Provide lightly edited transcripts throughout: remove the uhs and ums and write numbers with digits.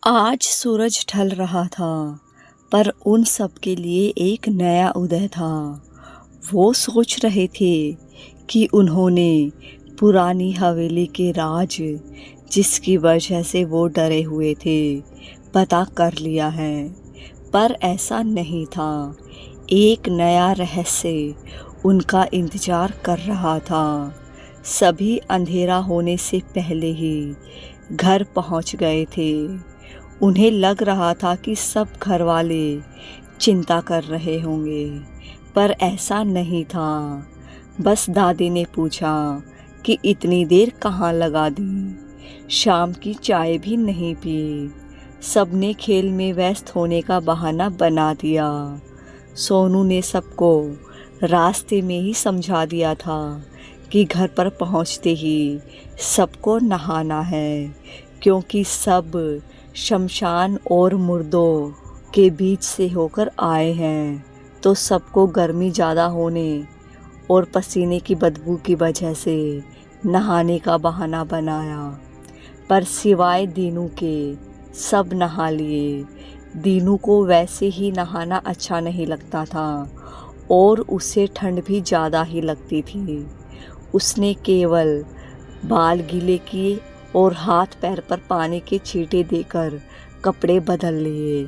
आज सूरज ढल रहा था, पर उन सब के लिए एक नया उदय था। वो सोच रहे थे कि उन्होंने पुरानी हवेली के राज, जिसकी वजह से वो डरे हुए थे, पता कर लिया है। पर ऐसा नहीं था। एक नया रहस्य उनका इंतजार कर रहा था। सभी अंधेरा होने से पहले ही घर पहुंच गए थे। उन्हें लग रहा था कि सब घर वाले चिंता कर रहे होंगे, पर ऐसा नहीं था। बस दादी ने पूछा कि इतनी देर कहाँ लगा दी, शाम की चाय भी नहीं पी। सबने खेल में व्यस्त होने का बहाना बना दिया। सोनू ने सबको रास्ते में ही समझा दिया था कि घर पर पहुंचते ही सबको नहाना है, क्योंकि सब शमशान और मुर्दों के बीच से होकर आए हैं। तो सबको गर्मी ज़्यादा होने और पसीने की बदबू की वजह से नहाने का बहाना बनाया। पर सिवाय दीनू के सब नहा लिए। दीनू को वैसे ही नहाना अच्छा नहीं लगता था और उसे ठंड भी ज़्यादा ही लगती थी। उसने केवल बाल गीले किए और हाथ पैर पर पानी के छींटे देकर कपड़े बदल लिए।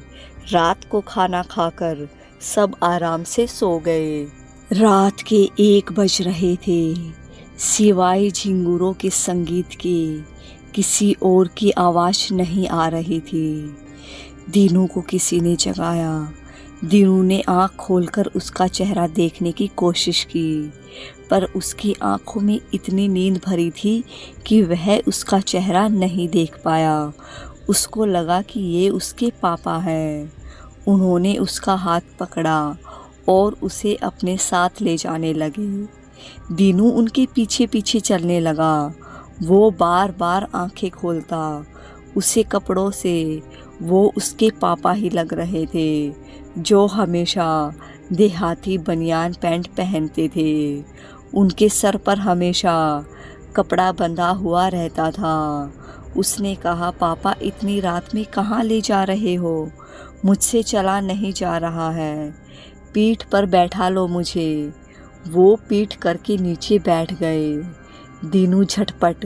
रात को खाना खाकर सब आराम से सो गए। रात के 1 बज रहे थे। सिवाय झिंगुरों के संगीत के किसी और की आवाज़ नहीं आ रही थी। दीनू को किसी ने जगाया। दीनू ने आँख खोलकर उसका चेहरा देखने की कोशिश की, पर उसकी आंखों में इतनी नींद भरी थी कि वह उसका चेहरा नहीं देख पाया। उसको लगा कि ये उसके पापा हैं। उन्होंने उसका हाथ पकड़ा और उसे अपने साथ ले जाने लगे। दीनू उनके पीछे पीछे चलने लगा। वो बार बार आंखें खोलता। उसे कपड़ों से वो उसके पापा ही लग रहे थे, जो हमेशा देहाती बनियान पैंट पहनते थे। उनके सर पर हमेशा कपड़ा बंधा हुआ रहता था। उसने कहा, पापा इतनी रात में कहाँ ले जा रहे हो? मुझसे चला नहीं जा रहा है, पीठ पर बैठा लो मुझे। वो पीठ करके नीचे बैठ गए। दीनू झटपट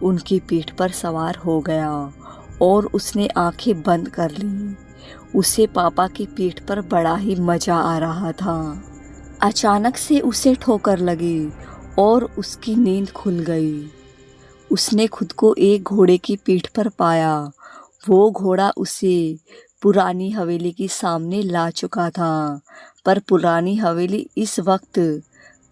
उनकी पीठ पर सवार हो गया और उसने आंखें बंद कर ली। उसे पापा की पीठ पर बड़ा ही मज़ा आ रहा था। अचानक से उसे ठोकर लगी और उसकी नींद खुल गई। उसने खुद को एक घोड़े की पीठ पर पाया। वो घोड़ा उसे पुरानी हवेली के सामने ला चुका था, पर पुरानी हवेली इस वक्त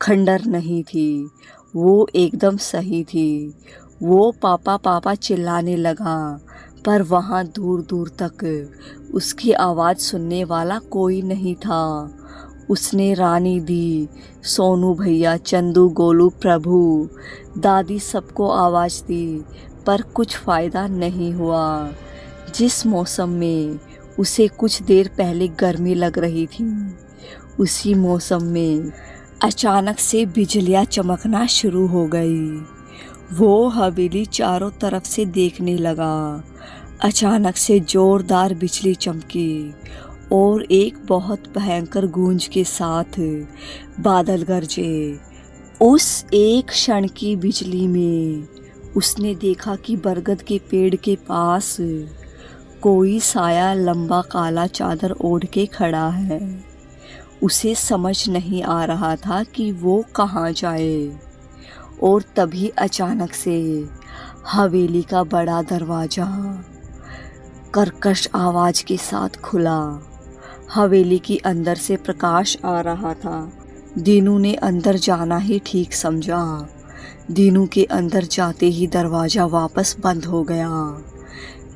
खंडर नहीं थी, वो एकदम सही थी। वो पापा पापा चिल्लाने लगा, पर वहाँ दूर दूर तक उसकी आवाज़ सुनने वाला कोई नहीं था। उसने रानी दी, सोनू भैया, चंदू, गोलू, प्रभु, दादी सबको आवाज़ दी, पर कुछ फ़ायदा नहीं हुआ। जिस मौसम में उसे कुछ देर पहले गर्मी लग रही थी, उसी मौसम में अचानक से बिजलियाँ चमकना शुरू हो गई। वो हवेली चारों तरफ से देखने लगा। अचानक से ज़ोरदार बिजली चमकी और एक बहुत भयंकर गूंज के साथ बादल गरजे। उस एक क्षण की बिजली में उसने देखा कि बरगद के पेड़ के पास कोई साया लंबा काला चादर ओढ़ के खड़ा है। उसे समझ नहीं आ रहा था कि वो कहाँ जाए। और तभी अचानक से हवेली का बड़ा दरवाज़ा कर्कश आवाज़ के साथ खुला। हवेली के अंदर से प्रकाश आ रहा था। दीनू ने अंदर जाना ही ठीक समझा। दीनू के अंदर जाते ही दरवाज़ा वापस बंद हो गया।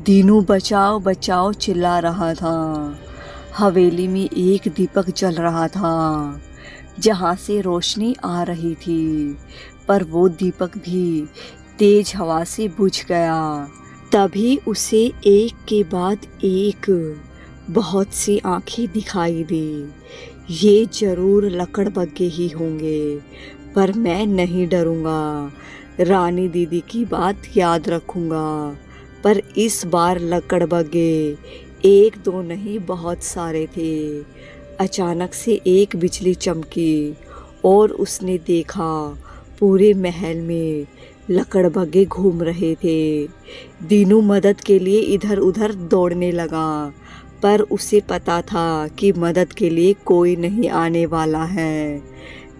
दीनू बचाओ बचाओ चिल्ला रहा था। हवेली में एक दीपक जल रहा था, जहाँ से रोशनी आ रही थी, पर वो दीपक भी तेज हवा से बुझ गया। तभी उसे एक के बाद एक बहुत सी आंखें दिखाई दी। ये जरूर लकड़बग्गे ही होंगे, पर मैं नहीं डरूंगा। रानी दीदी की बात याद रखूंगा। पर इस बार लकड़बग्गे एक दो नहीं बहुत सारे थे। अचानक से एक बिजली चमकी और उसने देखा पूरे महल में लकड़बग्गे घूम रहे थे। दीनू मदद के लिए इधर उधर दौड़ने लगा, पर उसे पता था कि मदद के लिए कोई नहीं आने वाला है।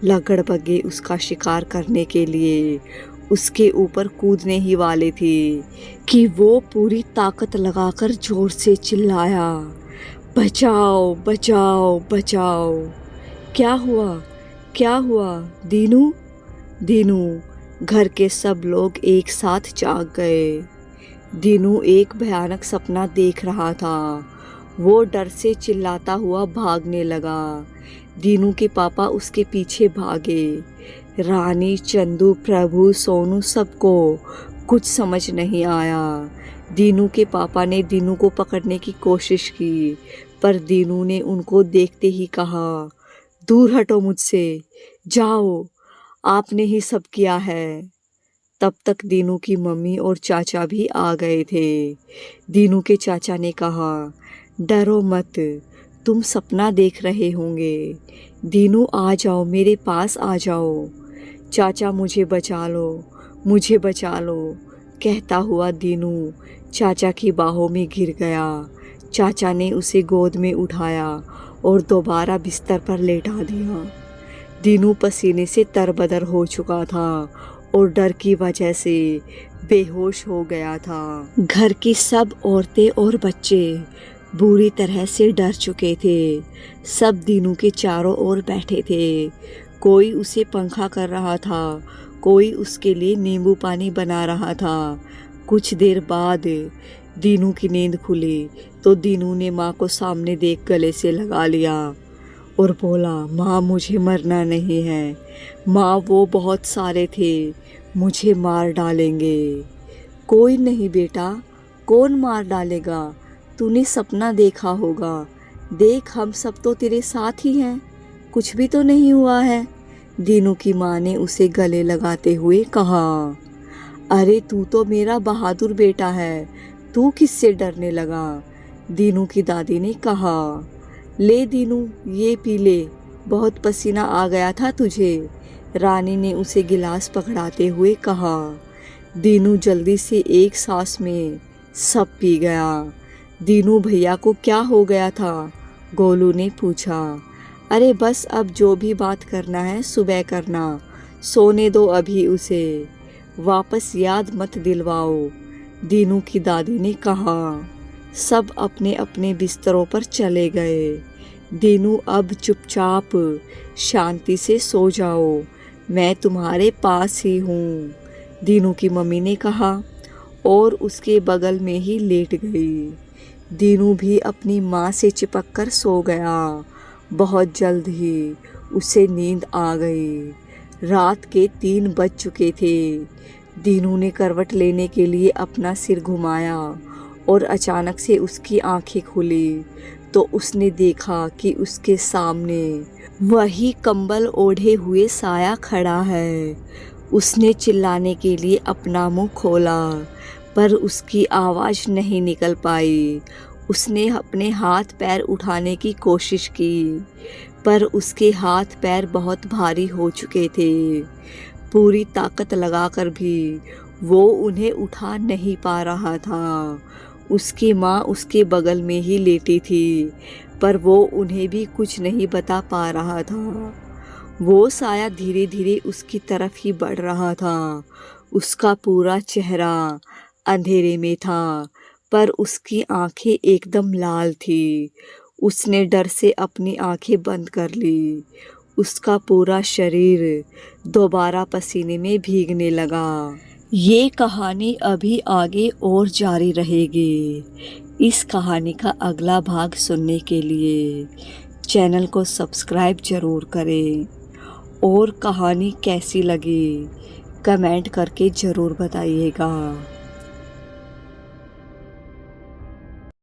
लकड़बग्गे उसका शिकार करने के लिए उसके ऊपर कूदने ही वाले थे कि वो पूरी ताकत लगाकर जोर से चिल्लाया, बचाओ बचाओ बचाओ। क्या हुआ क्या हुआ दीनू? दीनू, घर के सब लोग एक साथ जाग गए। दीनू एक भयानक सपना देख रहा था। वो डर से चिल्लाता हुआ भागने लगा। दीनू के पापा उसके पीछे भागे। रानी, चंदू, प्रभु, सोनू सबको कुछ समझ नहीं आया। दीनू के पापा ने दीनू को पकड़ने की कोशिश की, पर दीनू ने उनको देखते ही कहा, दूर हटो मुझसे, जाओ, आपने ही सब किया है। तब तक दीनू की मम्मी और चाचा भी आ गए थे। दीनू के चाचा ने कहा, डरो मत, तुम सपना देख रहे होंगे। दीनू आ जाओ, मेरे पास आ जाओ। चाचा मुझे बचा लो, मुझे बचा लो, कहता हुआ दीनू चाचा की बाहों में गिर गया। चाचा ने उसे गोद में उठाया और दोबारा बिस्तर पर लेटा दिया। दीनू पसीने से तरबदर हो चुका था और डर की वजह से बेहोश हो गया था। घर की सब औरतें और बच्चे बुरी तरह से डर चुके थे। सब दीनू के चारों ओर बैठे थे। कोई उसे पंखा कर रहा था, कोई उसके लिए नींबू पानी बना रहा था। कुछ देर बाद दीनू की नींद खुली तो दीनू ने माँ को सामने देख गले से लगा लिया और बोला, माँ मुझे मरना नहीं है। माँ वो बहुत सारे थे, मुझे मार डालेंगे। कोई नहीं बेटा, कौन मार डालेगा? तूने सपना देखा होगा। देख, हम सब तो तेरे साथ ही हैं, कुछ भी तो नहीं हुआ है। दीनू की माँ ने उसे गले लगाते हुए कहा, अरे तू तो मेरा बहादुर बेटा है, तू किससे डरने लगा? दीनू की दादी ने कहा, ले दीनू, ये पी ले, बहुत पसीना आ गया था तुझे। रानी ने उसे गिलास पकड़ाते हुए कहा। दीनू जल्दी से एक सांस में सब पी गया। दीनू भैया को क्या हो गया था? गोलू ने पूछा। अरे बस, अब जो भी बात करना है सुबह करना, सोने दो अभी उसे, वापस याद मत दिलवाओ, दीनू की दादी ने कहा। सब अपने अपने बिस्तरों पर चले गए। दीनू, अब चुपचाप शांति से सो जाओ, मैं तुम्हारे पास ही हूँ, दीनू की मम्मी ने कहा और उसके बगल में ही लेट गई। दीनू भी अपनी माँ से चिपक कर सो गया। बहुत जल्द ही उसे नींद आ गई। रात के 3 बज चुके थे। दीनू ने करवट लेने के लिए अपना सिर घुमाया और अचानक से उसकी आंखें खुली तो उसने देखा कि उसके सामने वही कंबल ओढ़े हुए साया खड़ा है। उसने चिल्लाने के लिए अपना मुंह खोला, पर उसकी आवाज़ नहीं निकल पाई। उसने अपने हाथ पैर उठाने की कोशिश की, पर उसके हाथ पैर बहुत भारी हो चुके थे। पूरी ताकत लगाकर भी वो उन्हें उठा नहीं पा रहा था। उसकी माँ उसके बगल में ही लेटी थी, पर वो उन्हें भी कुछ नहीं बता पा रहा था। वो साया धीरे धीरे उसकी तरफ ही बढ़ रहा था। उसका पूरा चेहरा अंधेरे में था, पर उसकी आंखें एकदम लाल थी। उसने डर से अपनी आंखें बंद कर ली। उसका पूरा शरीर दोबारा पसीने में भीगने लगा। ये कहानी अभी आगे और जारी रहेगी। इस कहानी का अगला भाग सुनने के लिए चैनल को सब्सक्राइब ज़रूर करें और कहानी कैसी लगी कमेंट करके ज़रूर बताइएगा।